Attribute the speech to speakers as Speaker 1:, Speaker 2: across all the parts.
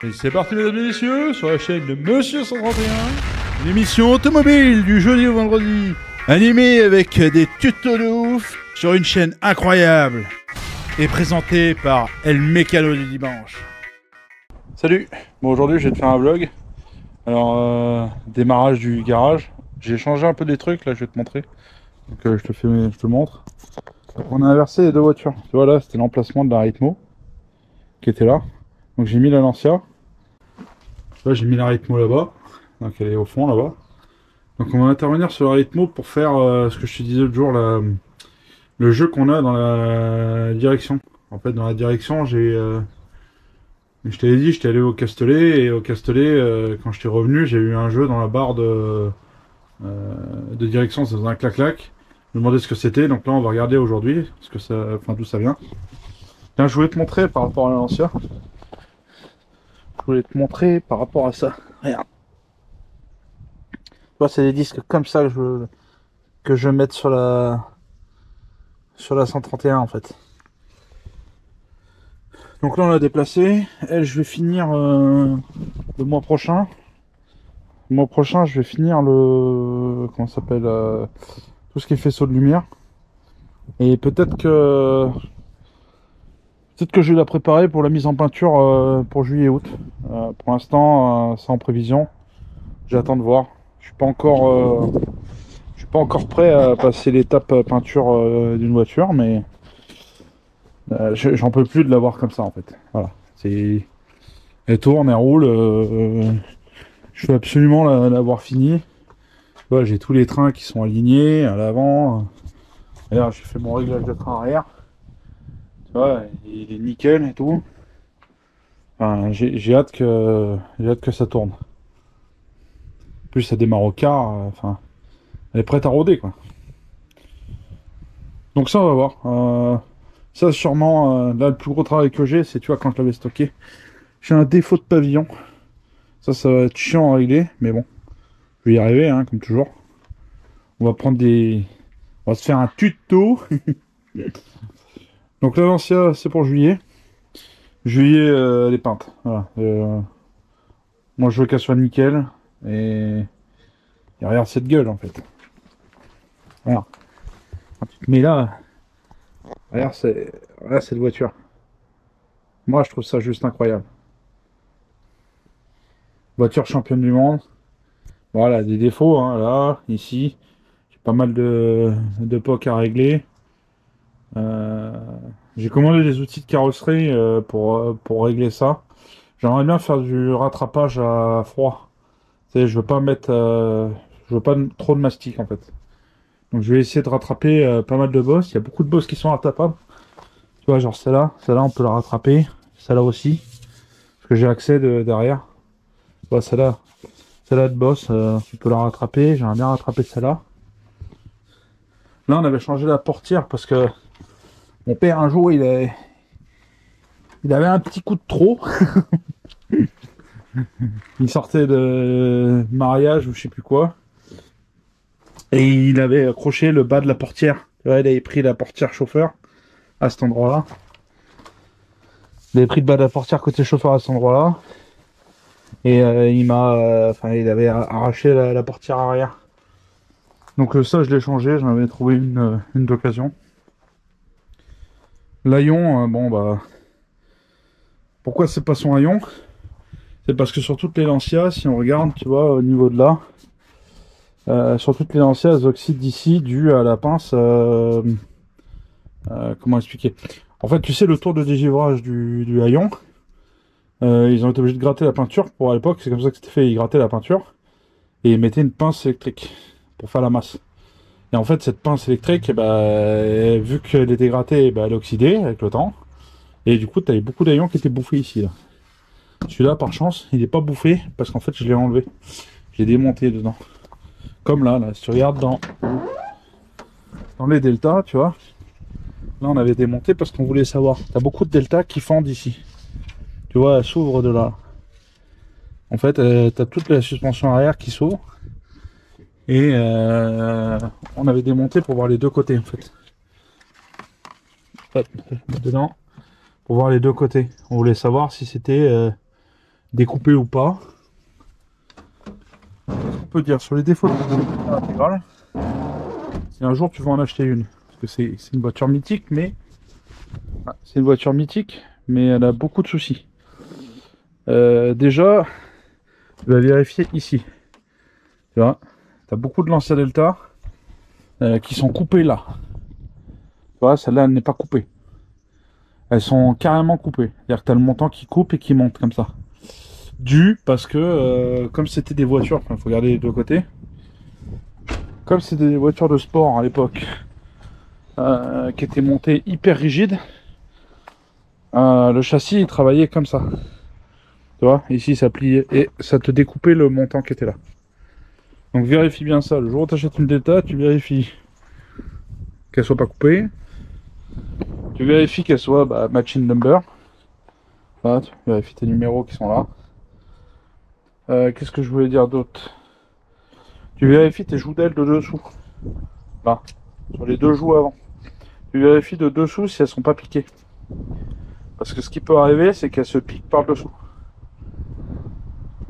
Speaker 1: Et c'est parti mesdames et messieurs, sur la chaîne de Monsieur 131, une émission automobile du jeudi au vendredi, animée avec des tutos de ouf, sur une chaîne incroyable, et présentée par El Mécano du dimanche. Salut, bon aujourd'hui je vais te faire un vlog, alors démarrage du garage, j'ai changé un peu des trucs, là je vais te montrer, donc je te montre. Donc, on a inversé les deux voitures, tu vois là c'était l'emplacement de la Ritmo, qui était là, donc j'ai mis la Lancia. Là j'ai mis la Ritmo là-bas, donc elle est au fond là-bas. Donc on va intervenir sur la Ritmo pour faire ce que je te disais l'autre jour, le jeu qu'on a dans la direction. En fait dans la direction je t'avais dit, j'étais allé au Castellet, et au Castellet, quand j'étais revenu, j'ai eu un jeu dans la barre de direction, ça faisait un clac-clac. Je me demandais ce que c'était, donc là on va regarder aujourd'hui, d'où ça vient. Là je voulais te montrer par rapport à l'ancien. Je voulais te montrer par rapport à ça. Regarde. Tu vois, c'est des disques comme ça que je vais mettre sur la 131 en fait. Donc là on l'a déplacé. Elle, je vais finir le mois prochain. Le mois prochain, je vais finir comment ça s'appelle tout ce qui est faisceau de lumière. Et peut-être que je vais la préparer pour la mise en peinture pour juillet-août. Pour l'instant, c'est en prévision. J'attends de voir. Je suis pas encore prêt à passer l'étape peinture d'une voiture, mais j'en peux plus de l'avoir comme ça en fait. Voilà. Elle tourne, elle roule. Je veux absolument l'avoir fini. Voilà, j'ai tous les trains qui sont alignés à l'avant. D'ailleurs, j'ai fait mon réglage de train arrière. Tu vois, il est nickel et tout. Enfin, j'ai hâte que ça tourne. En plus, ça démarre au quart. Enfin, elle est prête à rôder, quoi. Donc ça, on va voir. Ça, sûrement, là, le plus gros travail que j'ai, c'est, tu vois, quand je l'avais stocké, j'ai un défaut de pavillon. Ça va être chiant à régler, mais bon, je vais y arriver, hein, comme toujours. On va se faire un tuto. Donc la Lancia, c'est pour juillet. Juillet, elle est peinte. Voilà. Moi, je veux qu'elle soit nickel. Et regarde cette gueule, en fait. Voilà. Mais là, regarde cette voiture. Moi, je trouve ça juste incroyable. Voiture championne du monde. Voilà, des défauts, hein, là, ici. J'ai pas mal de POC à régler. J'ai commandé des outils de carrosserie pour régler ça. J'aimerais bien faire du rattrapage à froid. Tu sais, je veux pas trop de mastic en fait. Donc je vais essayer de rattraper pas mal de bosses. Il y a beaucoup de bosses qui sont rattrapables. Tu vois, genre celle-là on peut la rattraper. Celle-là aussi. Parce que j'ai accès derrière. Tu vois, celle-là de boss, tu peux la rattraper. J'aimerais bien rattraper celle-là. Là, on avait changé la portière parce que mon père, un jour, il avait un petit coup de trop. Il sortait de mariage ou je sais plus quoi. Et il avait accroché le bas de la portière. Tu vois, il avait pris la portière chauffeur à cet endroit-là. Il avait pris le bas de la portière côté chauffeur à cet endroit-là. Et il avait arraché la portière arrière. Donc ça, je l'ai changé. J'en avais trouvé une d'occasion. L'aillon, bon bah... Pourquoi c'est pas son haillon? C'est parce que sur toutes les Lancia, si on regarde, tu vois, au niveau de là, sur toutes les Lancia, elles oxydent d'ici dû à la pince. Comment expliquer? En fait, tu sais, le tour de dégivrage du haillon, ils ont été obligés de gratter la peinture pour à l'époque, c'est comme ça que c'était fait, ils grattaient la peinture et ils mettaient une pince électrique pour faire la masse. Et en fait, cette pince électrique, vu qu'elle était grattée, elle oxydait avec le temps. Et du coup, tu avais beaucoup d'aillons qui étaient bouffés ici. Là. Celui-là, par chance, il n'est pas bouffé parce qu'en fait, je l'ai enlevé. J'ai démonté dedans. Comme là, si tu regardes dans les deltas, tu vois. Là, on avait démonté parce qu'on voulait savoir. Tu as beaucoup de deltas qui fendent ici. Tu vois, elle s'ouvre de là. En fait, tu as toute la suspension arrière qui s'ouvre. Et on avait démonté pour voir les deux côtés, en fait. Hop, dedans. Pour voir les deux côtés. On voulait savoir si c'était découpé ou pas. On peut dire sur les défauts de la intégrale, si un jour tu veux en acheter une, parce que c'est une voiture mythique, mais c'est une voiture mythique, mais elle a beaucoup de soucis. Déjà, tu vas vérifier ici. Tu vois, tu as beaucoup de Lancia Delta qui sont coupées là. Tu vois, celle-là, elle n'est pas coupée. Elles sont carrément coupées. C'est-à-dire que tu as le montant qui coupe et qui monte comme ça. Dû parce que, comme c'était des voitures, il faut regarder les deux côtés. Comme c'était des voitures de sport à l'époque, qui étaient montées hyper rigides, le châssis il travaillait comme ça. Tu vois, ici ça pliait et ça te découpait le montant qui était là. Donc vérifie bien ça. Le jour où tu achètes une Delta, tu vérifies qu'elle soit pas coupée. Tu vérifies qu'elle soit matching number. Là, tu vérifies tes numéros qui sont là. Qu'est-ce que je voulais dire d'autre? Tu vérifies tes joues d'aile de dessous. Là, sur les deux joues avant. Tu vérifies de dessous si elles sont pas piquées. Parce que ce qui peut arriver, c'est qu'elles se piquent par le dessous.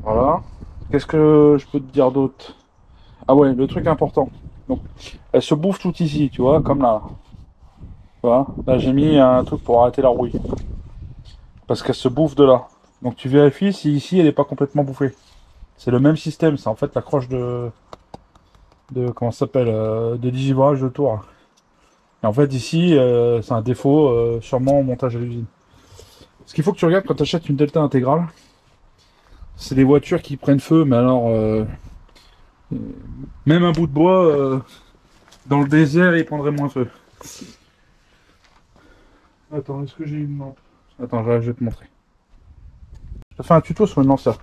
Speaker 1: Voilà. Qu'est-ce que je peux te dire d'autre? Ah ouais, le truc important. Donc, elles se bouffent tout ici, tu vois, comme là. Voilà. Là, j'ai mis un truc pour arrêter la rouille. Parce qu'elle se bouffe de là. Donc, tu vérifies si ici, elle n'est pas complètement bouffée. C'est le même système. C'est en fait l'accroche de comment ça s'appelle, de digivrage de tour. Et en fait, ici, c'est un défaut, sûrement au montage à l'usine. Ce qu'il faut que tu regardes quand tu achètes une Delta intégrale, c'est des voitures qui prennent feu, mais alors, même un bout de bois, dans le désert, il prendrait moins feu. Attends, est-ce que j'ai une lampe? Attends, je vais te montrer. Je te fais un tuto sur une Lancia.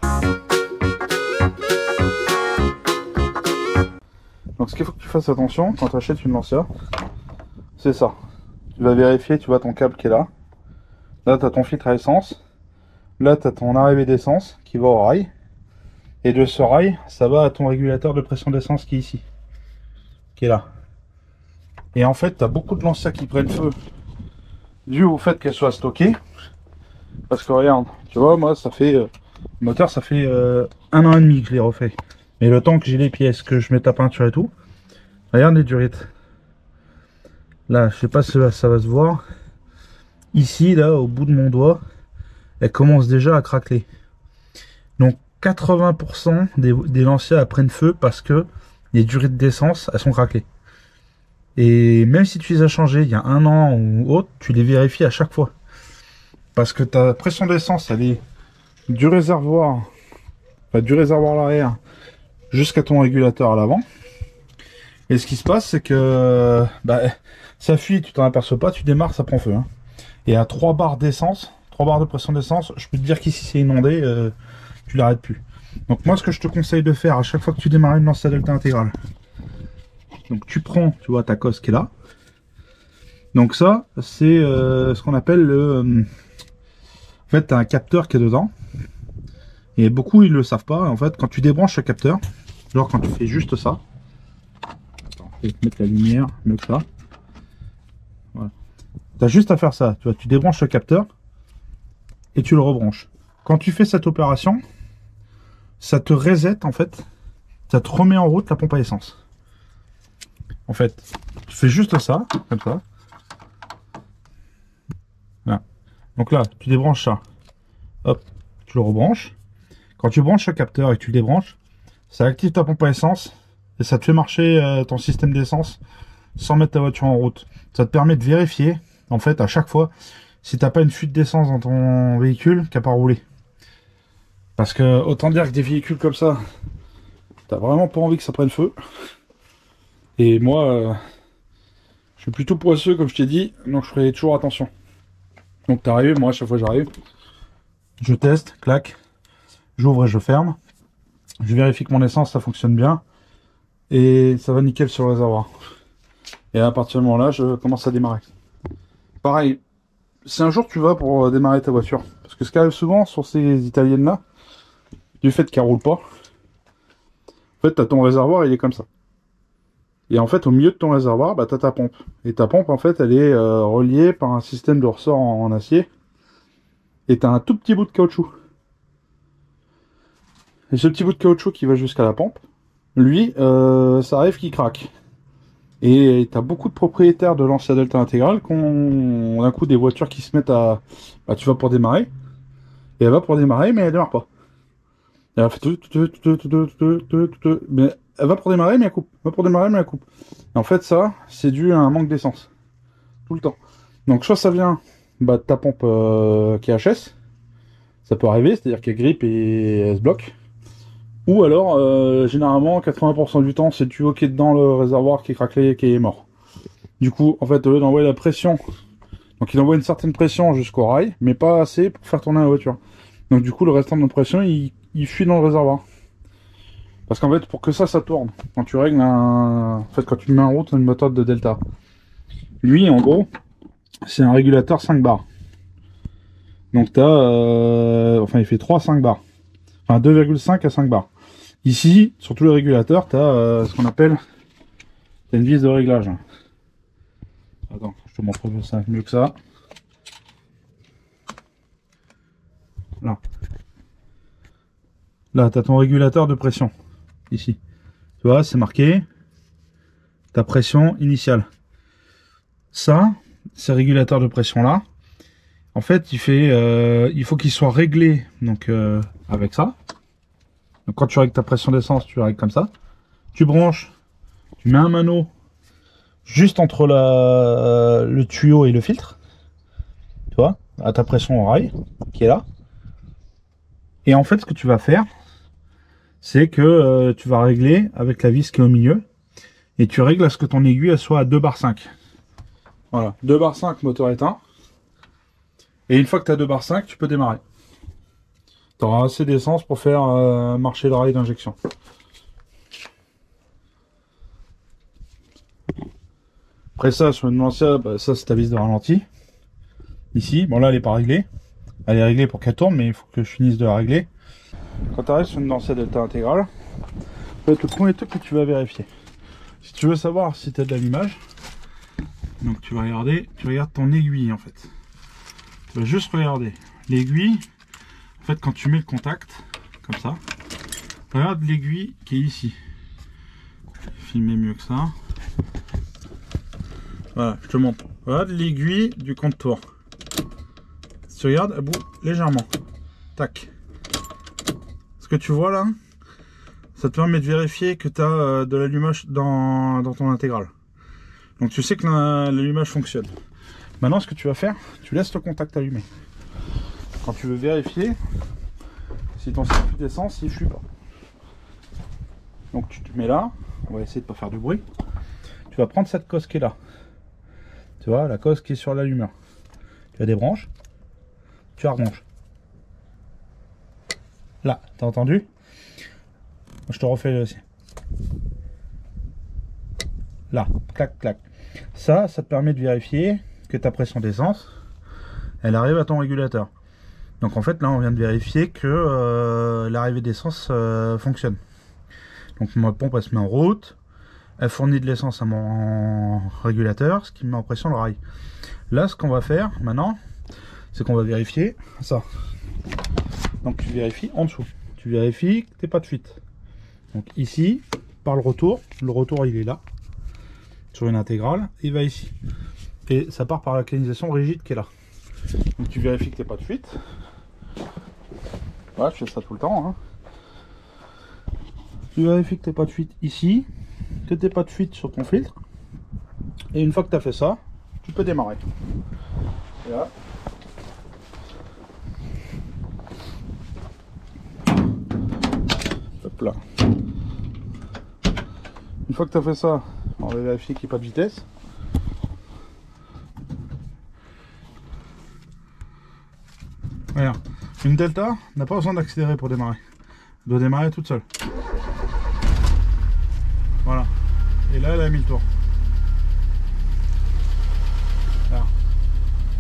Speaker 1: Donc ce qu'il faut que tu fasses attention quand tu achètes une Lancia, c'est ça. Tu vas vérifier, tu vois ton câble qui est là. Là, tu as ton filtre à essence. Là, tu as ton arrivée d'essence qui va au rail. Et de ce rail, ça va à ton régulateur de pression d'essence qui est ici. Qui est là. Et en fait, tu as beaucoup de Lancia qui prennent feu dû au fait qu'elles soient stockées. Parce que regarde, tu vois, moi, ça fait... le moteur, ça fait 1 an et demi que je l'ai refait. Mais le temps que j'ai les pièces, que je mette la peinture et tout, regarde les durites. Là, je sais pas si ça va se voir. Ici, là, au bout de mon doigt, elle commence déjà à craquer. Donc 80% des Lancia prennent feu parce que les durites d'essence, elles sont craquelées. Et même si tu les as changées il y a 1 an ou autre, tu les vérifies à chaque fois. Parce que ta pression d'essence, elle est du réservoir, enfin, du réservoir à l'arrière jusqu'à ton régulateur à l'avant. Et ce qui se passe, c'est que ça fuit, tu t'en aperçois pas, tu démarres, ça prend feu. Hein. Et à 3 barres d'essence, 3 barres de pression d'essence, je peux te dire qu'ici c'est inondé, tu l'arrêtes plus. Donc moi, ce que je te conseille de faire à chaque fois que tu démarres une Lancia Delta intégrale, donc tu prends, tu vois, ta cosse qui est là. Donc ça, c'est ce qu'on appelle le... En fait, tu as un capteur qui est dedans. Et beaucoup, ils le savent pas. En fait, quand tu débranches ce capteur, genre quand tu fais juste ça, attends, je vais te mettre la lumière mieux que ça. Voilà. Tu as juste à faire ça. Tu vois, tu débranches le capteur et tu le rebranches. Quand tu fais cette opération, ça te reset en fait. Ça te remet en route la pompe à essence. En fait, tu fais juste ça, comme ça. Voilà. Donc là, tu débranches ça. Hop, tu le rebranches. Quand tu branches le capteur et que tu le débranches, ça active ta pompe à essence et ça te fait marcher ton système d'essence sans mettre ta voiture en route. Ça te permet de vérifier, en fait, à chaque fois, si t'as pas une fuite d'essence dans ton véhicule qui n'a pas roulé. Parce que, autant dire que des véhicules comme ça, t'as vraiment pas envie que ça prenne feu. Et moi, je suis plutôt poisseux, comme je t'ai dit, donc je ferai toujours attention. Donc t'arrives, moi, à chaque fois que j'arrive, je teste, clac. J'ouvre et je ferme. Je vérifie que mon essence, ça fonctionne bien. Et ça va nickel sur le réservoir. Et à partir de ce moment-là, je commence à démarrer. Pareil, si un jour tu vas pour démarrer ta voiture, parce que ce qui arrive souvent sur ces italiennes-là, du fait qu'elles ne roulent pas, en fait, tu as ton réservoir, il est comme ça. Et en fait, au milieu de ton réservoir, tu as ta pompe. Et ta pompe, en fait, elle est reliée par un système de ressort en acier. Et tu as un tout petit bout de caoutchouc. Et ce petit bout de caoutchouc qui va jusqu'à la pompe, lui, ça arrive qu'il craque. Et t'as beaucoup de propriétaires de Lancia Delta intégrale qui ont d'un coup des voitures qui se mettent à... Bah, tu vas pour démarrer, et elle va pour démarrer, mais elle démarre pas. Elle fait mais elle va pour démarrer, mais elle coupe. Elle va pour démarrer, mais elle coupe. Et en fait, ça, c'est dû à un manque d'essence. Tout le temps. Donc, soit ça vient de ta pompe qui est HS, ça peut arriver, c'est-à-dire qu'elle grippe et elle se bloque. Ou alors, généralement, 80% du temps, c'est le tuyau qui est dans le réservoir qui est craquelé et qui est mort. Du coup, en fait, au lieu d'envoyer la pression, donc il envoie une certaine pression jusqu'au rail, mais pas assez pour faire tourner la voiture. Donc du coup, le restant de pression, il fuit dans le réservoir. Parce qu'en fait, pour que ça tourne, quand tu règles en fait, quand tu mets en route une moteur de Delta, lui, en gros, c'est un régulateur 5 bars. Donc t'as, enfin, il fait 3-5 bars. Enfin, 2,5 à 5 bars. Ici, sur tous les régulateurs, t'as ce qu'on appelle une vis de réglage. Attends, je te montre ça mieux que ça. Là. Là, t'as ton régulateur de pression. Ici. Tu vois, c'est marqué ta pression initiale. Ça, ces régulateurs de pression là, en fait, il faut qu'il soit réglé donc avec ça. Donc quand tu règles ta pression d'essence, tu règles comme ça. Tu branches, tu mets un mano juste entre le tuyau et le filtre. Tu vois, à ta pression au rail qui est là. Et en fait, ce que tu vas faire, c'est que tu vas régler avec la vis qui est au milieu. Et tu règles à ce que ton aiguille elle soit à 2 bar 5. Voilà, 2 bar 5 moteur éteint. Et une fois que tu as 2 bar 5, tu peux démarrer. Tu auras assez d'essence pour faire marcher le rail d'injection. Après ça, sur une Lancia, bah, ça c'est ta vis de ralenti. Ici, bon là elle n'est pas réglée. Elle est réglée pour qu'elle tourne, mais il faut que je finisse de la régler. Quand tu arrives sur une Lancia Delta intégrale, le premier truc que tu vas vérifier. Si tu veux savoir si tu as de l'allumage, donc tu vas regarder, tu regardes ton aiguille en fait. Tu vas juste regarder l'aiguille. En fait, quand tu mets le contact, comme ça, regarde l'aiguille qui est ici. Filmer mieux que ça. Voilà, je te montre. Regarde l'aiguille du compte-tour. Si tu regardes, elle bouge légèrement. Tac. Ce que tu vois là, ça te permet de vérifier que tu as de l'allumage dans ton intégrale. Donc tu sais que l'allumage fonctionne. Maintenant, ce que tu vas faire, tu laisses le contact allumé. Quand tu veux vérifier si ton circuit d'essence il fuit pas. Donc tu te mets là, on va essayer de pas faire de bruit. Tu vas prendre cette cosse qui est là. Tu vois, la cosse qui est sur l'allumeur. Tu la débranches, tu la rebranches. Là, t'as entendu? Je te refais aussi. Là, clac, clac. Ça te permet de vérifier que ta pression d'essence, elle arrive à ton régulateur. Donc en fait, là, on vient de vérifier que l'arrivée d'essence fonctionne. Donc ma pompe, elle se met en route. Elle fournit de l'essence à mon régulateur, ce qui me met en pression le rail. Là, ce qu'on va faire maintenant, c'est qu'on va vérifier ça. Donc tu vérifies en dessous. Tu vérifies que t'es pas de fuite. Donc ici, par le retour il est là. Sur une intégrale, il va ici. Et ça part par la canalisation rigide qui est là. Donc tu vérifies que t'es pas de fuite. Voilà, je fais ça tout le temps. Hein. Tu vérifies que t'es pas de fuite ici. Que t'es pas de fuite sur ton filtre. Et une fois que tu as fait ça, tu peux démarrer. Et là. Hop là. Une fois que tu as fait ça, on va vérifier qu'il n'y a pas de vitesse. Regarde, une Delta n'a pas besoin d'accélérer pour démarrer. Elle doit démarrer toute seule. Voilà. Et là, elle a mis le tour.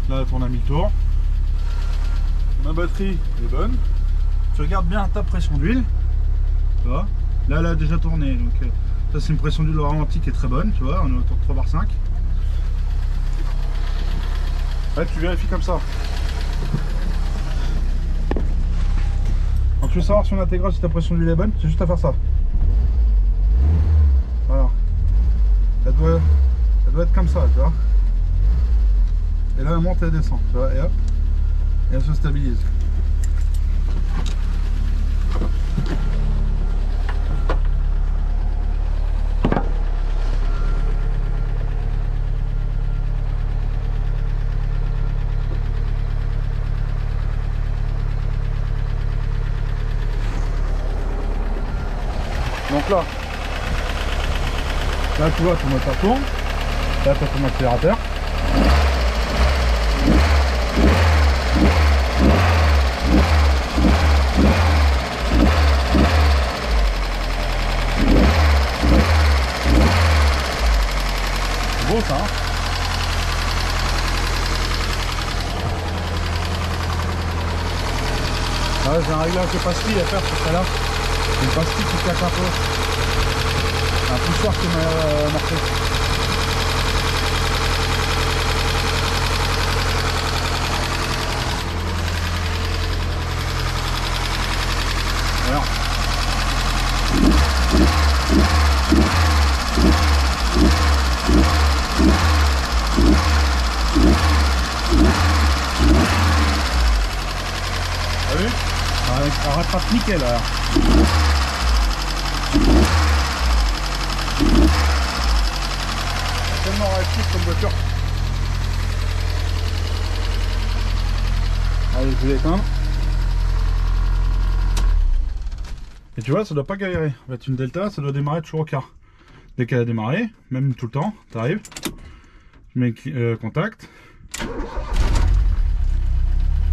Speaker 1: Là, on a mis le tour. Ma batterie est bonne. Tu regardes bien ta pression d'huile. Tu vois. Là, elle a déjà tourné. Donc, ça, c'est une pression d'huile au ralenti qui est très bonne. Tu vois, on est autour de 3 bar 5. Là, tu vérifies comme ça. En tu veux savoir si on intègre, si ta pression d'huile est bonne, c'est juste à faire ça. Voilà. Elle doit être comme ça, tu vois. Et là elle monte et elle descend, tu vois, et hop, et elle se stabilise. Donc là tu vois ton moteur tourne, là tu as ton accélérateur. C'est beau ça, hein. Ah, j'ai un réglage de pastille à faire sur celle-là. Une pastille qui claque un peu. Un poussoir qui m'a marqué. Voilà. T'as vu? Elle rattrape nickel alors. Tellement réactif comme voiture. Allez, je vais l'éteindre. Et tu vois, ça doit pas galérer. En fait, une Delta, ça doit démarrer toujours au quart. Dès qu'elle a démarré, même tout le temps, t'arrives, tu mets contact,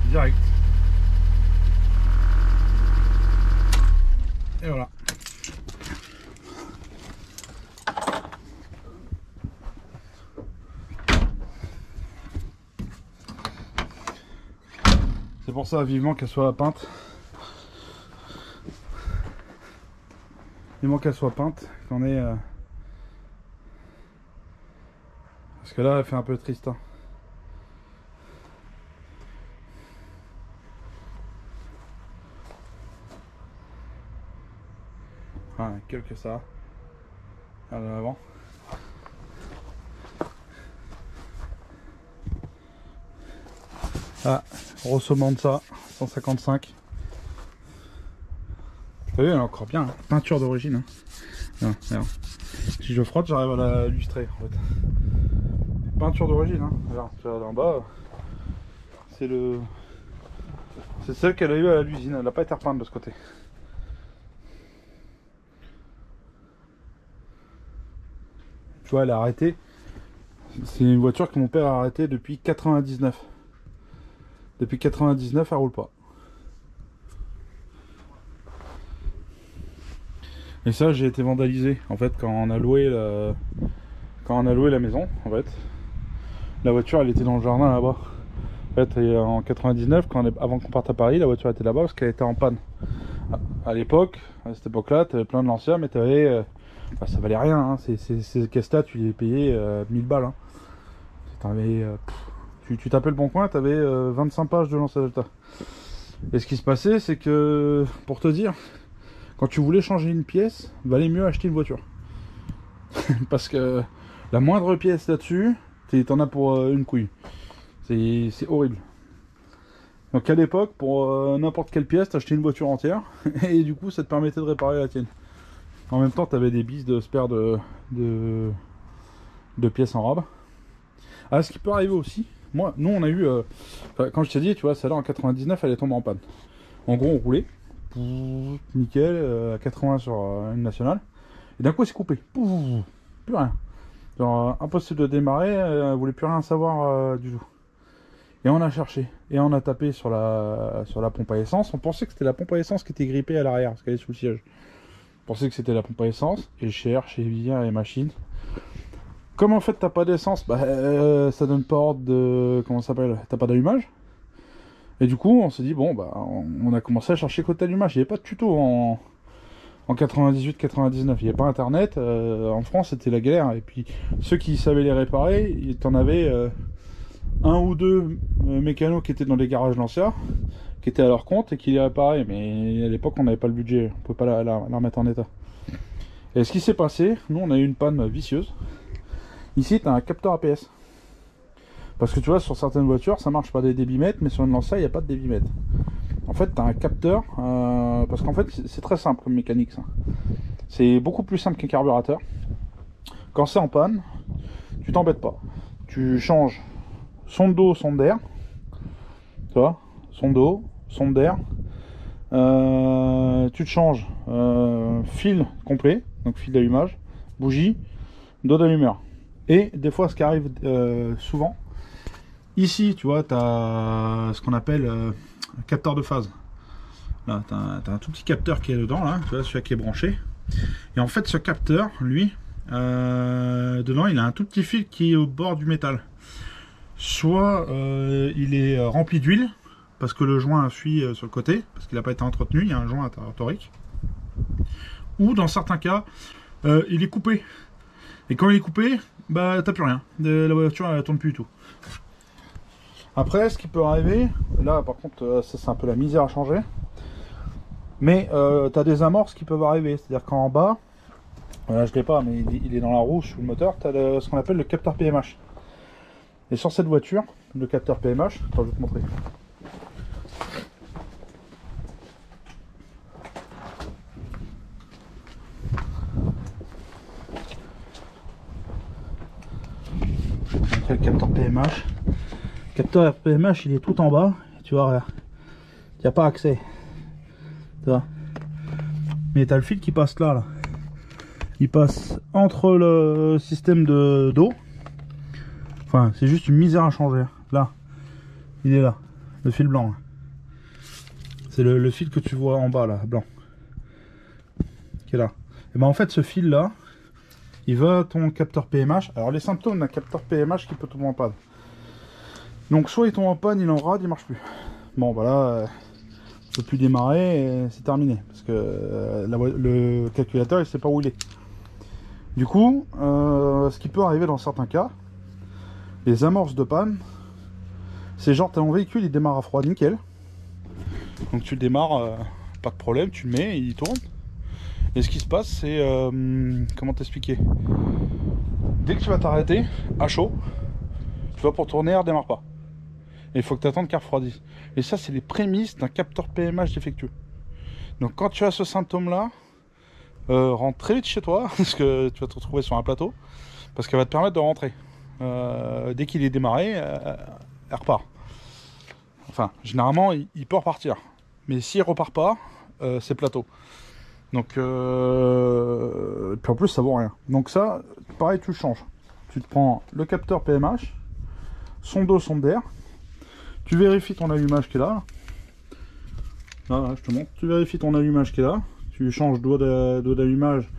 Speaker 1: direct. Et voilà. C'est pour ça, vivement qu'elle soit peinte. Vivement qu'elle soit peinte, qu'on ait... Parce que là, elle fait un peu triste. Hein. Ah, quelque ça. À l'avant. Ah, Rossomand de ça, 155. T'as vu, elle est encore bien. Hein. Peinture d'origine. Hein. Non, non. Si je frotte, j'arrive à la lustrer en fait. Peinture d'origine. Hein. Regarde, tu vois, là en bas, c'est le. C'est celle qu'elle a eu à l'usine. Elle n'a pas été repeinte de ce côté. Tu vois, elle a arrêté. C'est une voiture que mon père a arrêtée depuis 99. Depuis 99, elle roule pas. Et ça, j'ai été vandalisé en fait quand on a loué la maison. En fait, la voiture, elle était dans le jardin là-bas. En fait, en 99, avant qu'on parte à Paris, la voiture était là-bas parce qu'elle était en panne. À l'époque, à cette époque-là, tu avais plein de l'ancien, mais tu avais, ça valait rien. Hein. Ces caisses-là, tu les payais 1000 balles. Hein. Tu tapais le bon coin, tu avais 25 pages de Lancia Delta. Et ce qui se passait, c'est que, pour te dire, quand tu voulais changer une pièce, valait mieux acheter une voiture. Parce que la moindre pièce là-dessus, t'en as pour une couille. C'est horrible. Donc à l'époque, pour n'importe quelle pièce, t'achetais une voiture entière. Et du coup, ça te permettait de réparer la tienne. En même temps, t'avais des bises de spare de pièces en robe. Ah, ce qui peut arriver aussi, nous on a eu, quand je t'ai dit, tu vois, celle-là en 99, elle est tombée en panne. En gros, on roulait, nickel, à 80 sur une nationale, et d'un coup, elle s'est coupée, plus rien. Genre, impossible de démarrer, elle voulait plus rien savoir du tout. Et on a cherché, et on a tapé sur la pompe à essence. On pensait que c'était la pompe à essence qui était grippée à l'arrière, parce qu'elle est sous le siège. On pensait que c'était la pompe à essence, et je cherche, et bien les machines. Comme en fait t'as pas d'essence, ça donne pas ordre de... Comment ça s'appelle? T'as pas d'allumage. Et du coup on s'est dit bon on a commencé à chercher côté allumage. Il n'y avait pas de tuto en 98-99. Il n'y avait pas internet. En France c'était la galère. Et puis ceux qui savaient les réparer, t'en avais un ou deux mécanos qui étaient dans les garages Lancia. qui était à leur compte et qui les réparait. Mais à l'époque, on n'avait pas le budget, on ne pouvait pas la remettre en état. Et ce qui s'est passé, nous on a eu une panne vicieuse. Ici, tu as un capteur APS. Parce que tu vois, sur certaines voitures, ça marche pas des débitmètres, mais sur une Lancia, il n'y a pas de débitmètre. En fait, tu as un capteur, parce qu'en fait, c'est très simple comme mécanique, ça. C'est beaucoup plus simple qu'un carburateur. Quand c'est en panne, tu t'embêtes pas. Tu changes sonde d'eau, sonde d'air. Tu vois, sonde d'eau, sonde d'air. Tu te changes fil complet, donc fil d'allumage, bougie, dos d'allumeur. Et des fois, ce qui arrive souvent, ici, tu vois, tu as ce qu'on appelle un capteur de phase. Là, tu as un tout petit capteur qui est dedans, là, tu vois, celui qui est branché. Et en fait, ce capteur, lui, dedans, il a un tout petit fil qui est au bord du métal. Soit il est rempli d'huile, parce que le joint fuit sur le côté, parce qu'il n'a pas été entretenu, il y a un joint torique. Ou dans certains cas, il est coupé. Et quand il est coupé, bah t'as plus rien. La voiture elle tourne plus du tout. Après, ce qui peut arriver, là par contre, ça c'est un peu la misère à changer. Mais t'as des amorces qui peuvent arriver. C'est-à-dire qu'en bas, voilà, je l'ai pas, mais il est dans la roue sous le moteur, t'as ce qu'on appelle le capteur PMH. Et sur cette voiture, le capteur PMH, attends, je vais te montrer. Le capteur PMH. Le capteur PMH, il est tout en bas. Tu vois, regarde. Il n'y a pas accès. Tu vois. Mais tu as le fil qui passe là, là. Il passe entre le système d'eau. Enfin, c'est juste une misère à changer. Là, il est là. Le fil blanc. C'est le fil que tu vois en bas, là, blanc. Qui est là. Et ben en fait, ce fil là, il va à ton capteur PMH. Alors les symptômes d'un capteur PMH qui peut tomber en panne. Donc soit il tombe en panne, il en rade, il marche plus. Bon voilà, il ne peut plus démarrer et c'est terminé. Parce que le calculateur il sait pas où il est. Du coup, ce qui peut arriver dans certains cas, les amorces de panne, c'est genre ton véhicule il démarre à froid, nickel. Donc tu le démarres, pas de problème, tu le mets, il tourne. Et ce qui se passe, c'est... comment t'expliquer? Dès que tu vas t'arrêter, à chaud, tu vas pour tourner, elle ne redémarre pas. Et il faut que tu attendes qu'elle refroidisse. Et ça, c'est les prémices d'un capteur PMH défectueux. Donc quand tu as ce symptôme-là, rentre très vite chez toi, parce que tu vas te retrouver sur un plateau, parce qu'elle va te permettre de rentrer. Dès qu'il est démarré, elle repart. Enfin, généralement, il peut repartir. Mais s'il repart pas, c'est plateau. Donc, puis en plus ça vaut rien. Donc ça, pareil, tu le changes. Tu te prends le capteur PMH, sonde d'eau, sonde d'air. Tu vérifies ton allumage qui est là. Là, je te montre. Tu vérifies ton allumage qui est là. Tu changes d'eau d'allumage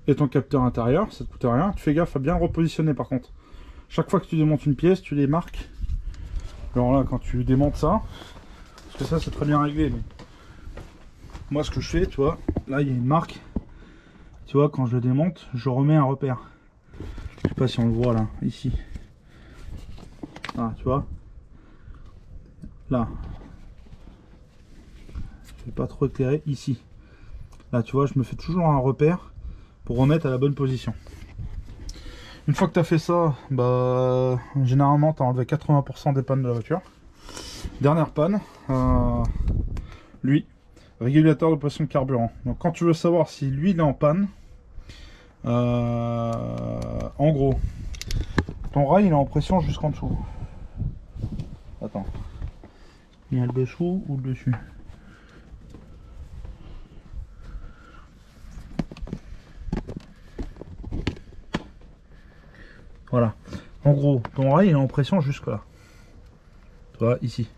Speaker 1: et ton capteur intérieur. Ça te coûte rien. Tu fais gaffe à bien le repositionner par contre. Chaque fois que tu démontes une pièce, tu les marques. Alors là, quand tu démontes ça, parce que ça c'est très bien réglé. Mais... moi, ce que je fais, tu vois, là, il y a une marque. Tu vois, quand je le démonte, je remets un repère. Je sais pas si on le voit, là, ici. Ah, tu vois. Là. Je vais pas trop éclairer. Ici. Là, tu vois, je me fais toujours un repère pour remettre à la bonne position. Une fois que tu as fait ça, bah, généralement, tu as enlevé 80% des pannes de la voiture. Dernière panne. Lui. Régulateur de pression de carburant. Donc quand tu veux savoir si l'huile est en panne, en gros, ton rail il est en pression jusqu'en dessous. Attends. Il y a le dessous ou le dessus? Voilà. En gros, ton rail il est en pression jusque là. Tu vois, ici.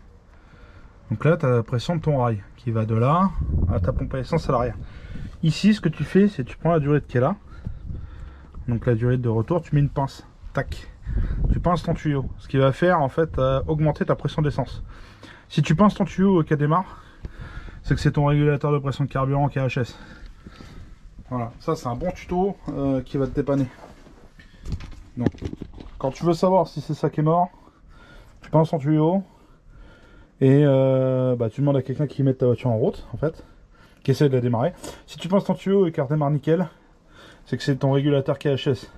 Speaker 1: Donc là, tu as la pression de ton rail qui va de là à ta pompe à essence à l'arrière. Ici, ce que tu fais, c'est tu prends la durite qui est là. Donc la durite de retour, tu mets une pince. Tac. Tu pinces ton tuyau. Ce qui va faire, en fait, augmenter ta pression d'essence. Si tu pinces ton tuyau qu'elle démarre, c'est que c'est ton régulateur de pression de carburant qui est HS. Voilà. Ça, c'est un bon tuto qui va te dépanner. Donc, quand tu veux savoir si c'est ça qui est mort, tu pinces ton tuyau. Et bah, tu demandes à quelqu'un qui mette ta voiture en route, en fait, qui essaie de la démarrer. Si tu pinces ton tuyau et qu'elle redémarre nickel, c'est que c'est ton régulateur KHS.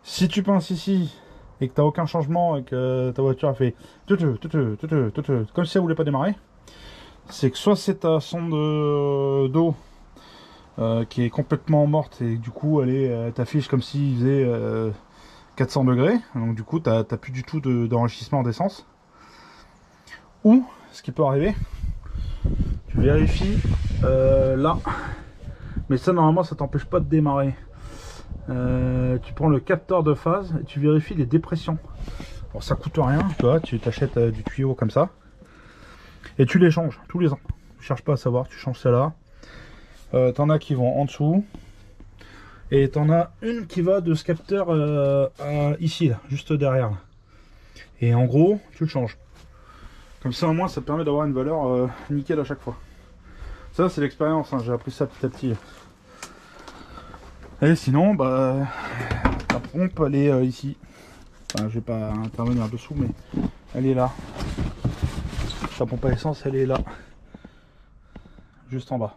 Speaker 1: Si tu pinces ici et que tu n'as aucun changement et que ta voiture a fait comme si elle voulait pas démarrer, c'est que soit c'est ta sonde d'eau qui est complètement morte et du coup elle t'affiche comme s'il faisait 400 degrés, donc du coup t'as plus du tout d'enrichissement d'essence. Ou ce qui peut arriver, tu vérifies là, mais ça normalement ça t'empêche pas de démarrer. Tu prends le capteur de phase et tu vérifies les dépressions. Alors ça coûte rien, tu vois, tu t'achètes du tuyau comme ça et tu les changes tous les ans. Tu cherches pas à savoir, tu changes celle-là. T'en as qui vont en dessous et t'en as une qui va de ce capteur ici, là, juste derrière. Et en gros, tu le changes. Comme ça au moins ça te permet d'avoir une valeur nickel à chaque fois. Ça c'est l'expérience, hein, j'ai appris ça petit à petit. Et sinon, bah, la pompe elle est ici. Enfin, je vais pas intervenir dessous, mais elle est là. Ta pompe à essence, elle est là. Juste en bas.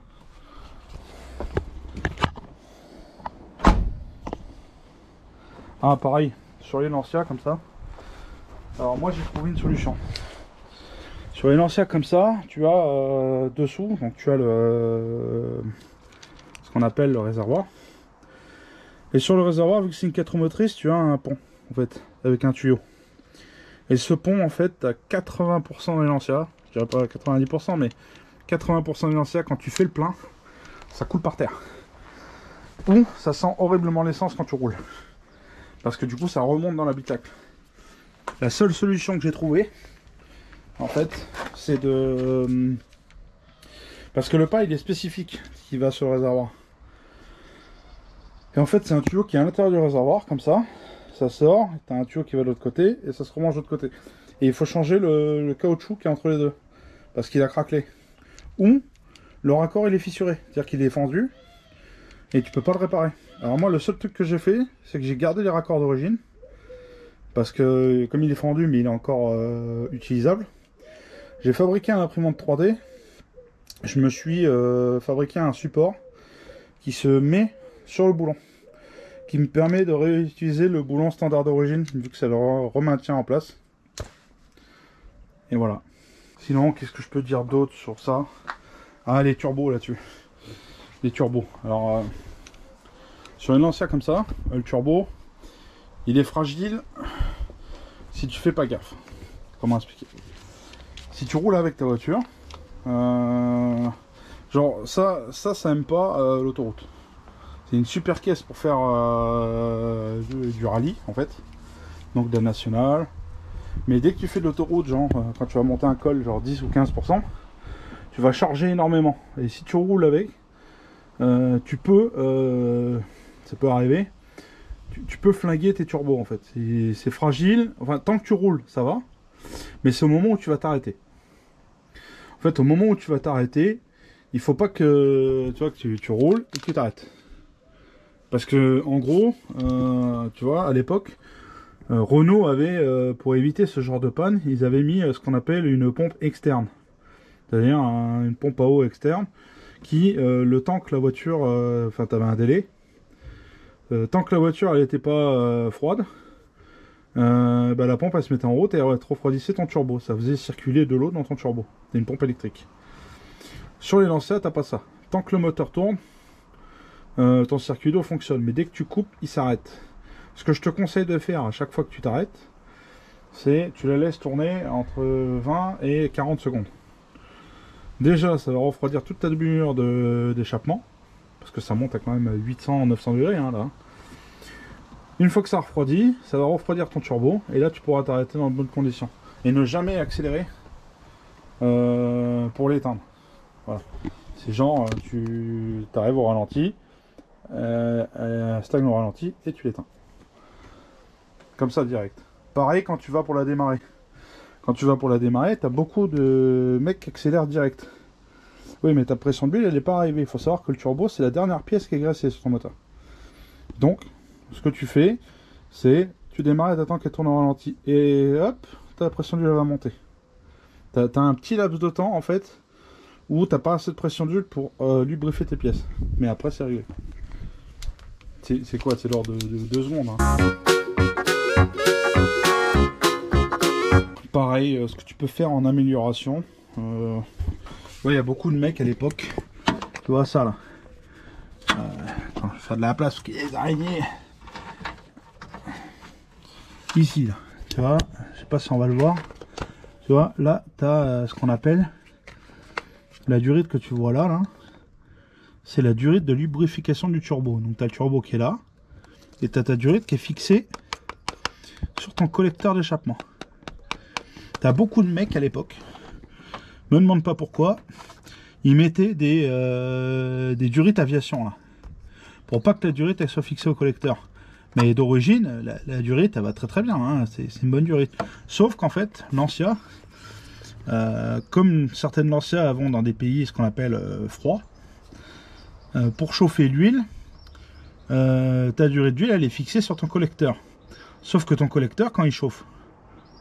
Speaker 1: Ah, pareil, sur les Lancia comme ça. Alors moi j'ai trouvé une solution. Sur les Lancia comme ça, tu as dessous, donc tu as ce qu'on appelle le réservoir. Et sur le réservoir, vu que c'est une 4 roues motrices, tu as un pont, en fait, avec un tuyau. Et ce pont, en fait, à 80% des Lancia, je dirais pas 90%, mais 80% des Lancia, quand tu fais le plein, ça coule par terre. Ou ça sent horriblement l'essence quand tu roules. Parce que du coup, ça remonte dans l'habitacle. La seule solution que j'ai trouvée, en fait, c'est de... Parce que le pas, il est spécifique, qui va sur le réservoir. Et en fait, c'est un tuyau qui est à l'intérieur du réservoir, comme ça. Ça sort, tu as un tuyau qui va de l'autre côté, et ça se remange de l'autre côté. Et il faut changer le caoutchouc qui est entre les deux, parce qu'il a craquelé. Ou le raccord, il est fissuré, c'est-à-dire qu'il est fendu, et tu peux pas le réparer. Alors moi, le seul truc que j'ai fait, c'est que j'ai gardé les raccords d'origine, parce que comme il est fendu, mais il est encore utilisable, j'ai fabriqué un imprimante 3D, je me suis fabriqué un support qui se met sur le boulon, qui me permet de réutiliser le boulon standard d'origine vu que ça le remaintient en place. Et voilà. Sinon, qu'est-ce que je peux dire d'autre sur ça? Ah, les turbos là-dessus. Les turbos. Alors, sur une Lancia comme ça, le turbo, il est fragile si tu fais pas gaffe. Comment expliquer? Si tu roules avec ta voiture, genre ça aime pas l'autoroute. C'est une super caisse pour faire du rallye en fait, donc de la nationale. Mais dès que tu fais de l'autoroute, genre quand tu vas monter un col, genre 10 ou 15%, tu vas charger énormément. Et si tu roules avec, tu peux, ça peut arriver, tu peux flinguer tes turbos en fait. C'est fragile, enfin tant que tu roules, ça va. Mais c'est au moment où tu vas t'arrêter. En fait, au moment où tu vas t'arrêter, il faut pas que tu vois que tu roules et que tu t'arrêtes. Parce que en gros, tu vois, à l'époque, Renault avait, pour éviter ce genre de panne, ils avaient mis ce qu'on appelle une pompe externe. C'est-à-dire une pompe à eau externe qui, le temps que la voiture, enfin tu avais un délai, tant que la voiture elle n'était pas froide, bah, la pompe elle se mettait en route et elle refroidissait ton turbo. Ça faisait circuler de l'eau dans ton turbo. C'est une pompe électrique. Sur les Lancia, t'as pas ça. Tant que le moteur tourne, ton circuit d'eau fonctionne, mais dès que tu coupes, il s'arrête. Ce que je te conseille de faire à chaque fois que tu t'arrêtes, c'est tu la laisses tourner entre 20 et 40 secondes. Déjà, ça va refroidir toute ta doublure d'échappement, parce que ça monte à quand même 800-900 degrés hein, là. Une fois que ça refroidit, ça va refroidir ton turbo, et là tu pourras t'arrêter dans de bonnes conditions. Et ne jamais accélérer pour l'éteindre. Voilà. C'est genre, tu arrives au ralenti, elle stagne au ralenti et tu l'éteins. Comme ça, direct. Pareil quand tu vas pour la démarrer. Quand tu vas pour la démarrer, tu as beaucoup de mecs qui accélèrent direct. Oui, mais ta pression d'huile, elle n'est pas arrivée. Il faut savoir que le turbo, c'est la dernière pièce qui est graissée sur ton moteur. Donc, ce que tu fais, c'est tu démarres et tu attends qu'elle tourne au ralenti. Et hop, ta pression d'huile va monter. T'as un petit laps de temps en fait où t'as pas assez de pression d'huile pour lubrifier tes pièces. Mais après c'est réglé. C'est quoi? C'est l'ordre de 2 secondes. Hein. Pareil, ce que tu peux faire en amélioration. Il y a beaucoup de mecs à l'époque. Tu vois ça là. Attends, je vais faire de la place parce qu'il y a des araignées. Ici là. Tu vois, je sais pas si on va le voir. Tu vois, là, tu as ce qu'on appelle la durite que tu vois là. Là. C'est la durite de lubrification du turbo. Donc, tu as le turbo qui est là. Et tu as ta durite qui est fixée sur ton collecteur d'échappement. Tu as beaucoup de mecs à l'époque. Me demande pas pourquoi. Ils mettaient des durites aviation là. Pour pas que la durite elle soit fixée au collecteur. Mais d'origine, la durite, elle va très très bien. Hein. C'est une bonne durite. Sauf qu'en fait, Lancia, comme certaines Lancia vont dans des pays ce qu'on appelle froid, pour chauffer l'huile, ta durée d'huile, elle est fixée sur ton collecteur. Sauf que ton collecteur, quand il chauffe,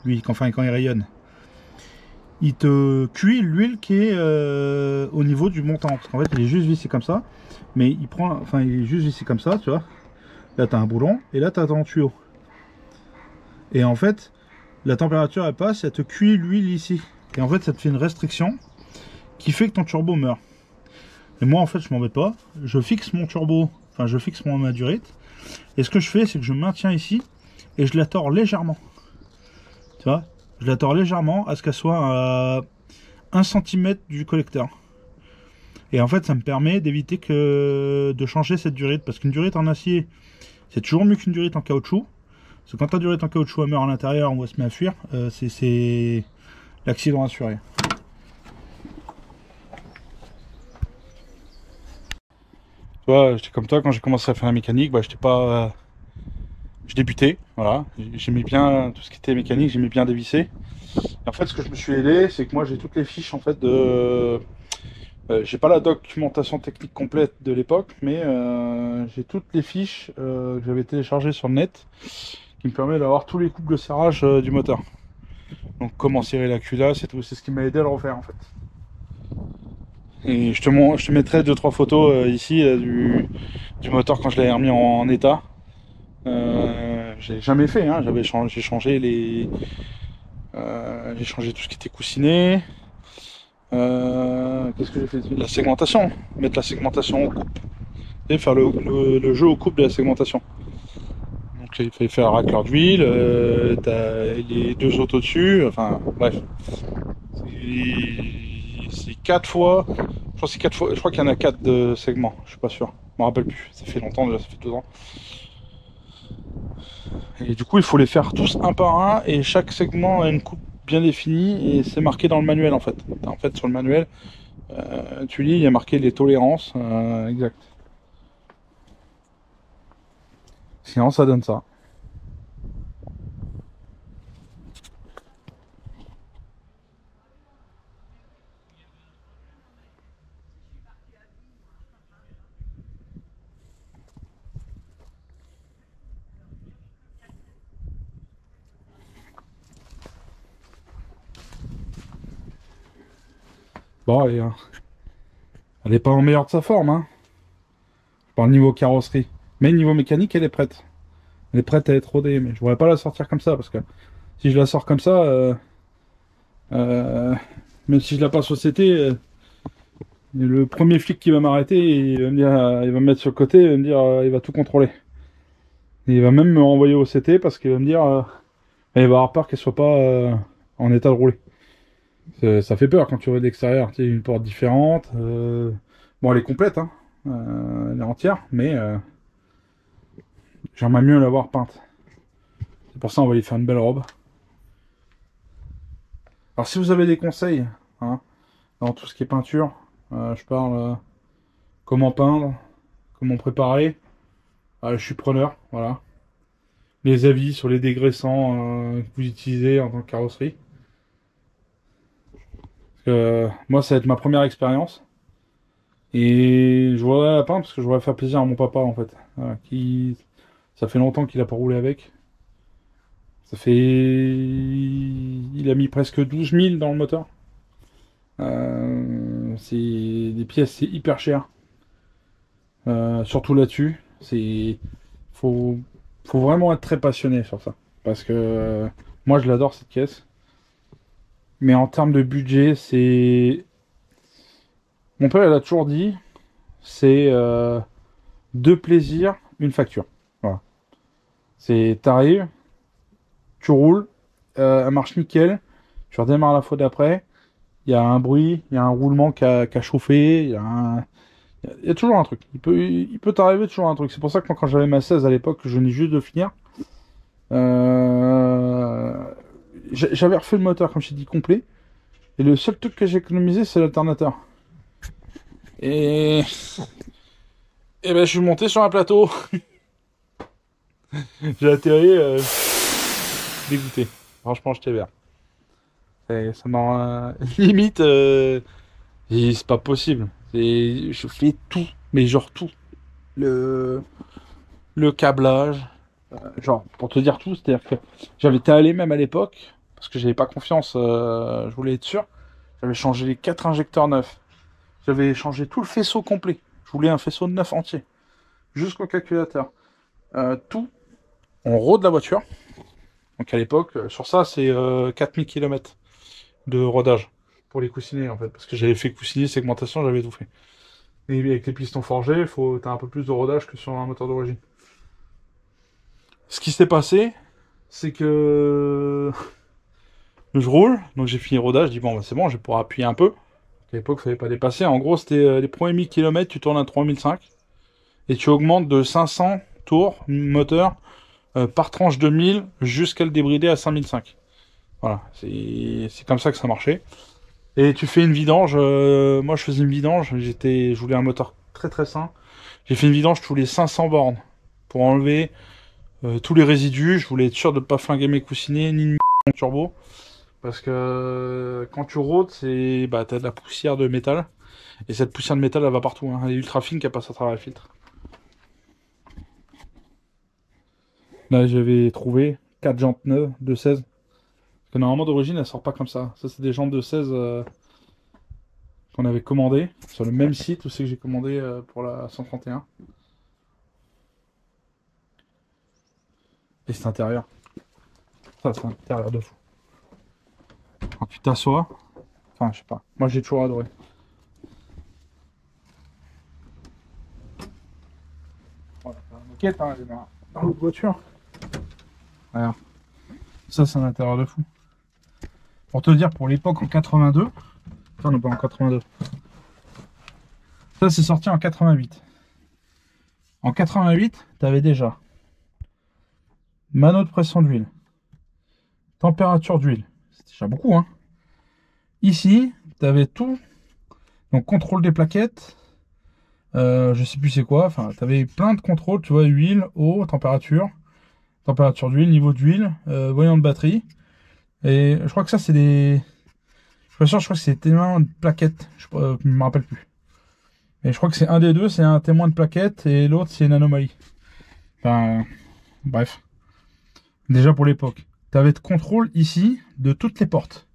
Speaker 1: lui, quand il rayonne, il te cuit l'huile qui est au niveau du montant. Parce qu'en fait, il est juste vissé comme ça. Mais il est juste vissé comme ça, tu vois. Là, tu as un boulon et là, tu as ton tuyau. Et en fait, la température, elle passe, elle te cuit l'huile ici. Et en fait, ça te fait une restriction qui fait que ton turbo meurt. Et moi, en fait, je m'embête pas. Je fixe mon turbo, enfin, je fixe ma durite. Et ce que je fais, c'est que je maintiens ici et je la tords légèrement. Tu vois, je la tords légèrement à ce qu'elle soit à 1 cm du collecteur. Et en fait, ça me permet d'éviter de changer cette durite. Parce qu'une durite en acier, c'est toujours mieux qu'une durite en caoutchouc. Parce que quand ta durite en caoutchouc elle meurt à l'intérieur, on va se mettre à fuir, c'est l'accident assuré. Tu vois, j'étais comme toi, quand j'ai commencé à faire la mécanique, j'étais pas... je débutais, voilà. J'aimais bien tout ce qui était mécanique, j'aimais bien dévisser. Et en fait, ce que je me suis aidé, c'est que moi, j'ai toutes les fiches, en fait, de... j'ai pas la documentation technique complète de l'époque, mais j'ai toutes les fiches que j'avais téléchargées sur le net qui me permet d'avoir tous les couples de serrage du moteur. Donc comment serrer la culasse et tout, c'est ce qui m'a aidé à le refaire en fait. Et je te mettrai 2-3 photos ici du moteur quand je l'avais remis en état. J'ai jamais fait, hein. J'ai changé j'ai changé tout ce qui était coussinet. Qu'est-ce que j'ai fait? La segmentation, mettre la segmentation au coupe et faire le jeu au coupe de la segmentation. Donc il fallait faire un racleur d'huile, t'as les 2 autos dessus, enfin bref. C'est 4 fois, je crois que c'est 4 fois, je crois qu'il y en a 4 de segments, je suis pas sûr, je me rappelle plus, ça fait longtemps déjà, ça fait 2 ans. Et du coup il faut les faire tous un par un et chaque segment a une coupe bien définie et c'est marqué dans le manuel en fait. En fait sur le manuel, tu lis, il y a marqué les tolérances exactes. Sinon ça donne ça. Bon, elle est pas en meilleure de sa forme, hein. Je parle niveau carrosserie. Mais niveau mécanique, elle est prête. Elle est prête à être rodée, mais je voudrais pas la sortir comme ça, parce que si je la sors comme ça, même si je la passe au CT, le premier flic qui va m'arrêter, il va me dire, il va me mettre sur le côté, il va me dire, il va tout contrôler. Et il va même me renvoyer au CT parce qu'il va me dire, il va avoir peur qu'elle soit pas en état de rouler. Ça fait peur quand tu vois de l'extérieur, tu sais, une porte différente. Bon, elle est complète, hein, elle est entière, mais j'aimerais mieux l'avoir peinte. C'est pour ça on va lui faire une belle robe. Alors si vous avez des conseils, hein, dans tout ce qui est peinture, je parle comment peindre, comment préparer, je suis preneur, voilà. Les avis sur les dégraissants que vous utilisez en tant que carrosserie. Moi ça va être ma première expérience. Et je voudrais la peindre parce que je voudrais faire plaisir à mon papa en fait. Voilà, ça fait longtemps qu'il a pas roulé avec. Ça fait... Il a mis presque 12 000 dans le moteur. Les pièces, c'est hyper cher. Surtout là-dessus. Faut, faut vraiment être très passionné sur ça. Parce que moi, je l'adore cette caisse. Mais en termes de budget, c'est... Mon père, il a toujours dit, c'est deux plaisirs, une facture. Voilà. T'arrives, tu roules, elle marche nickel, tu redémarres la fois d'après, il y a un bruit, il y a un roulement qui a chauffé, il y a toujours un truc. Il peut t'arriver toujours un truc. C'est pour ça que moi, quand j'avais ma 16 à l'époque, je venais juste de finir, euh, j'avais refait le moteur, comme je t'ai dit, complet. Et le seul truc que j'ai économisé, c'est l'alternateur. Et... Et ben, je suis monté sur un plateau. J'ai atterri dégoûté. Franchement, j'étais vert. Ça m'a limite. C'est pas possible. Je fais tout, mais genre tout. Le, le câblage. Genre, pour te dire tout, c'est-à-dire que j'avais été allé même à l'époque, parce que j'avais pas confiance, je voulais être sûr. J'avais changé les 4 injecteurs neufs. J'avais changé tout le faisceau complet. Je voulais un faisceau neuf entier. Jusqu'au calculateur. Tout en haut de la voiture. Donc à l'époque, sur ça, c'est 4000 km de rodage pour les coussinets en fait. Parce que j'avais fait coussiner, segmentation, j'avais tout fait. Et avec les pistons forgés, t'as un peu plus de rodage que sur un moteur d'origine. Ce qui s'est passé, c'est que je roule, donc j'ai fini le rodage, je dis bon bah, c'est bon, je vais pouvoir appuyer un peu. À l'époque, il fallait pas dépasser. En gros, c'était les premiers 1000 km, tu tournes à 3005 et tu augmentes de 500 tours moteur par tranche de 1000 jusqu'à le débrider à 5005. Voilà, c'est comme ça que ça marchait. Et tu fais une vidange. Moi, je faisais une vidange. Je voulais un moteur très très sain. J'ai fait une vidange tous les 500 bornes pour enlever tous les résidus. Je voulais être sûr de ne pas flinguer mes coussinets ni mon turbo. Parce que quand tu rôdes, t'as de la poussière de métal. Et cette poussière de métal, elle va partout. Hein. Elle est ultra fine qu'elle passe à travers le filtre. Là, j'avais trouvé 4 jantes neuves de 16. Parce que normalement, d'origine, elles sortent pas comme ça. Ça, c'est des jantes de 16 qu'on avait commandées sur le même site où c'est que j'ai commandé pour la 131. Et c'est intérieur. Ça, c'est un intérieur de fou. Quand tu t'assois, enfin, je sais pas. Moi, j'ai toujours adoré. Voilà, c'est une moquette, hein, elle est dans l'autre voiture. Regarde. Ça, c'est un intérieur de fou. Pour te dire, pour l'époque en 82, enfin, non, pas en 82. Ça, c'est sorti en 88. En 88, tu avais déjà mano de pression d'huile, température d'huile. C'est déjà beaucoup, hein. Ici, tu avais tout. Donc, contrôle des plaquettes. Je sais plus c'est quoi. Enfin, tu avais plein de contrôles. Tu vois, huile, eau, température. Température d'huile, niveau d'huile, voyant de batterie. Et je crois que ça, c'est des... Je suis pas sûr, je crois que c'est témoin de plaquettes. Je me rappelle plus. Et je crois que c'est un des deux, c'est un témoin de plaquette et l'autre, c'est une anomalie. Enfin, bref. Déjà pour l'époque. Tu avais de contrôle ici de toutes les portes.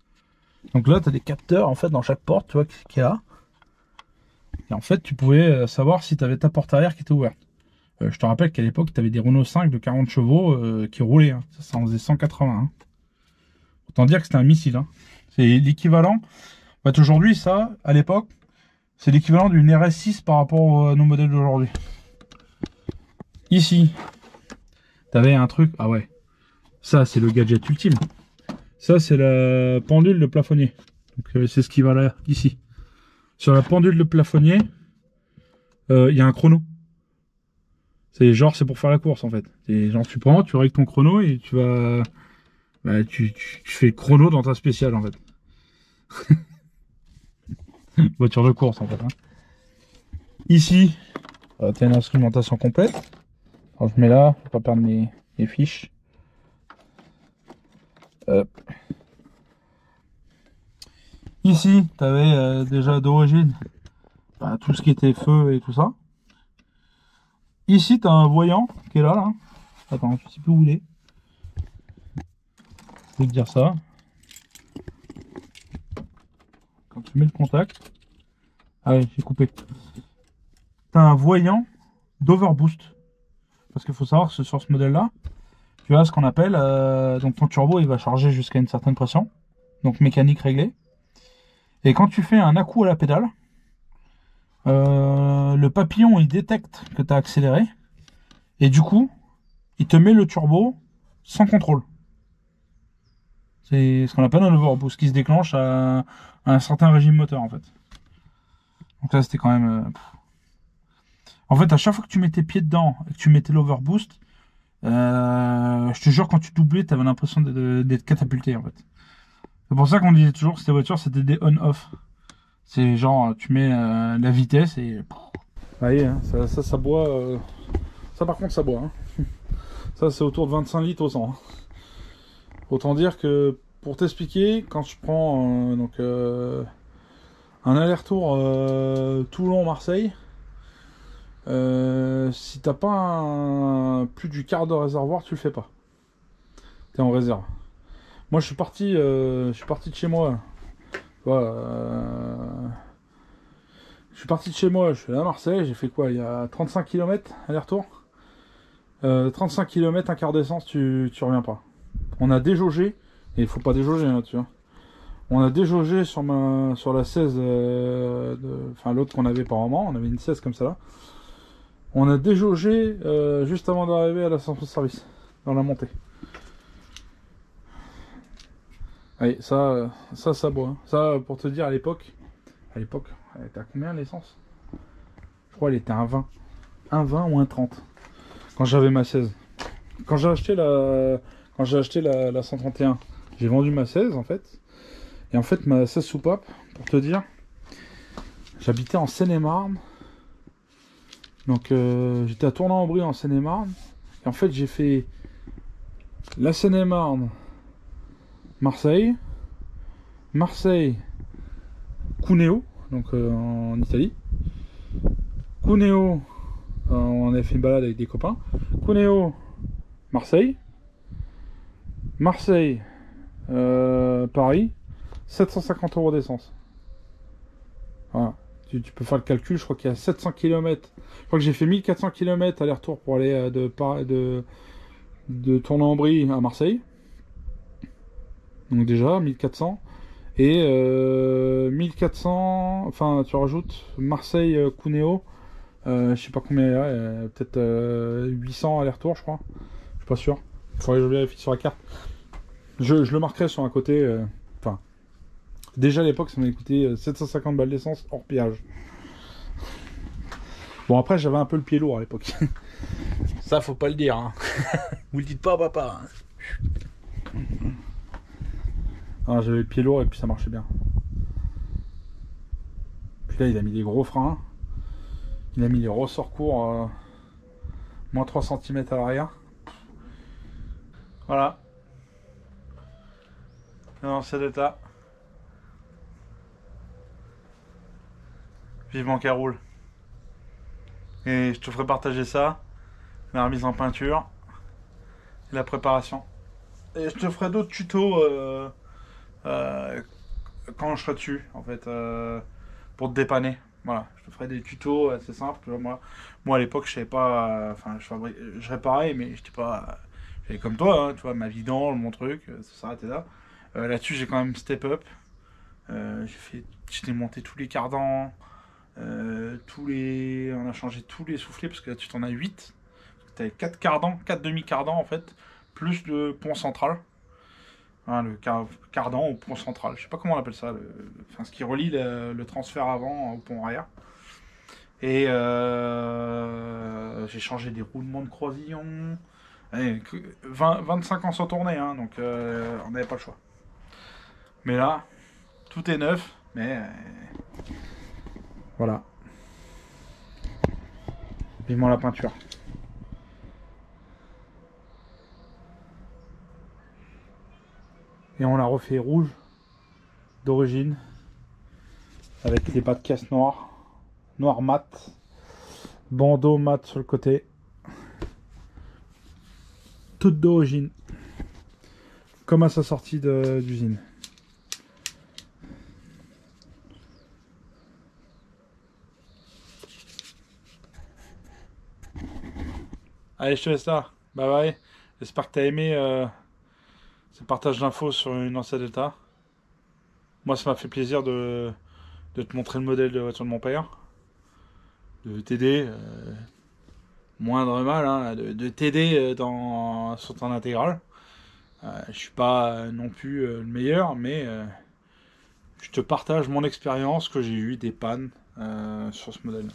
Speaker 1: Donc là, tu as des capteurs en fait dans chaque porte, tu vois, qui est là. Et en fait, tu pouvais savoir si tu avais ta porte arrière qui était ouverte. Je te rappelle qu'à l'époque, tu avais des Renault 5 de 40 chevaux qui roulaient. Hein. Ça en faisait 180. Hein. Autant dire que c'était un missile. Hein. C'est l'équivalent. En fait, aujourd'hui, ça, à l'époque, c'est l'équivalent d'une RS6 par rapport à nos modèles d'aujourd'hui. Ici, tu avais un truc. Ah ouais. Ça, c'est le gadget ultime. Ça, c'est la pendule de plafonnier. Donc, c'est ce qui va là, ici. Sur la pendule de plafonnier, il y a un chrono. C'est pour faire la course, en fait. C'est genre, tu prends, tu règles ton chrono et tu vas... Bah, tu fais chrono dans ta spéciale, en fait. Voiture de course, en fait. Hein. Ici, tu as une instrumentation complète. Alors, je mets là, pour pas perdre mes fiches. Hop. Ici, tu avais déjà d'origine tout ce qui était feu et tout ça. Ici, tu as un voyant qui est là, là. Attends, je sais plus où il est. Je vais te dire ça.
Speaker 2: quand tu mets le contact, ah ouais, j'ai coupé. T'as un voyant d'overboost. Parce qu'il faut savoir que sur ce modèle-là, tu as ce qu'on appelle, donc ton turbo, il va charger jusqu'à une certaine pression, donc mécanique réglée. Et quand tu fais un à-coup à la pédale, le papillon, il détecte que tu as accéléré, et du coup, il te met le turbo sans contrôle. C'est ce qu'on appelle un overboost qui se déclenche à un certain régime moteur en fait. Donc là c'était quand même... En fait à chaque fois que tu mettais pied dedans et que tu mettais l'overboost, je te jure quand tu doublais t'avais l'impression d'être catapulté en fait. C'est pour ça qu'on disait toujours que ces voitures c'était des on-off. C'est genre tu mets la vitesse et... Vous voyez, hein, ça boit... Ça par contre ça boit. Hein. Ça c'est autour de 25 litres au 100. Hein. Autant dire que, pour t'expliquer, quand je prends donc, un aller-retour Toulon-Marseille, si t'as pas plus du quart de réservoir, tu le fais pas. T'es en réserve. Moi, je suis parti de chez moi. Voilà, je suis parti de chez moi, je suis allé à Marseille, j'ai fait quoi? Il y a 35 km aller-retour. 35 km, un quart d'essence, tu reviens pas. On a déjaugé, et il faut pas déjauger là, tu vois. On a déjaugé sur la 16, enfin l'autre qu'on avait par moment, on avait une 16 comme ça là. On a déjaugé juste avant d'arriver à la station de service, dans la montée. Allez, ça boit. Hein. Ça, pour te dire, à l'époque, elle était à combien l'essence? Je crois qu'elle était à 1,20. 1,20 ou 1,30. Quand j'avais ma 16. Quand j'ai acheté la 131, j'ai vendu ma 16 en fait. Et en fait, ma 16 soupape, pour te dire, j'habitais en Seine-et-Marne. Donc, j'étais à Tournan-en-Brie en Seine-et-Marne. Et en fait, j'ai fait la Seine-et-Marne, Marseille, Cuneo, donc en Italie. Cuneo, on avait fait une balade avec des copains. Cuneo, Marseille. Marseille, Paris. 750 € d'essence. Voilà. Tu peux faire le calcul, je crois qu'il y a 700 km. Je crois que j'ai fait 1400 km aller-retour pour aller de Tournan-en-Brie à Marseille. Donc déjà, 1400. Et 1400, enfin tu rajoutes Marseille-Cuneo, je sais pas combien il y a, peut-être 800 aller-retour je crois. Je suis pas sûr. Il faudrait que je vérifie sur la carte. Je le marquerai sur un côté. Enfin, déjà à l'époque ça m'avait coûté 750 balles d'essence hors péage. Bon après j'avais un peu le pied lourd à l'époque. Ça faut pas le dire. Hein. Vous le dites pas à papa. Hein. Ah, j'avais le pied lourd et puis ça marchait bien. Puis là il a mis des gros freins. Il a mis les ressorts courts moins 3 cm à l'arrière. Voilà. Dans cet état. Vivement qu'elle roule. Et je te ferai partager ça. La remise en peinture. Et la préparation. Et je te ferai d'autres tutos quand je serai dessus, en fait. Pour te dépanner. Voilà, je te ferai des tutos assez simples. Moi à l'époque, je savais pas. Enfin, je réparais, mais j'étais pas. J'avais comme toi, hein, tu vois, ma vidange, mon truc, ça s'arrêtait là. Là-dessus, j'ai quand même step up. J'ai démonté tous les cardans, on a changé tous les soufflets parce que là-dessus, t'en as 8. T'avais 4 cardans, 4 demi-cardans en fait, plus le pont central. Hein, le cardan au pont central, je sais pas comment on appelle ça, ce qui relie le transfert avant au pont arrière. Et j'ai changé des roulements de croisillon. 25 ans sans tourner, hein, donc on n'avait pas le choix. Mais là, tout est neuf, mais voilà. Vivement la peinture. Et on l'a refait rouge d'origine avec les bas de caisse noirs, noir mat, bandeau mat sur le côté, toute d'origine, comme à sa sortie d'usine. Allez, je te laisse là. Bye bye. J'espère que t'as aimé ce partage d'infos sur une Lancia Delta. Moi, ça m'a fait plaisir de te montrer le modèle de voiture de mon père. De t'aider, moindre mal, hein, de t'aider sur ton intégrale. Je suis pas non plus le meilleur, mais je te partage mon expérience que j'ai eu des pannes sur ce modèle.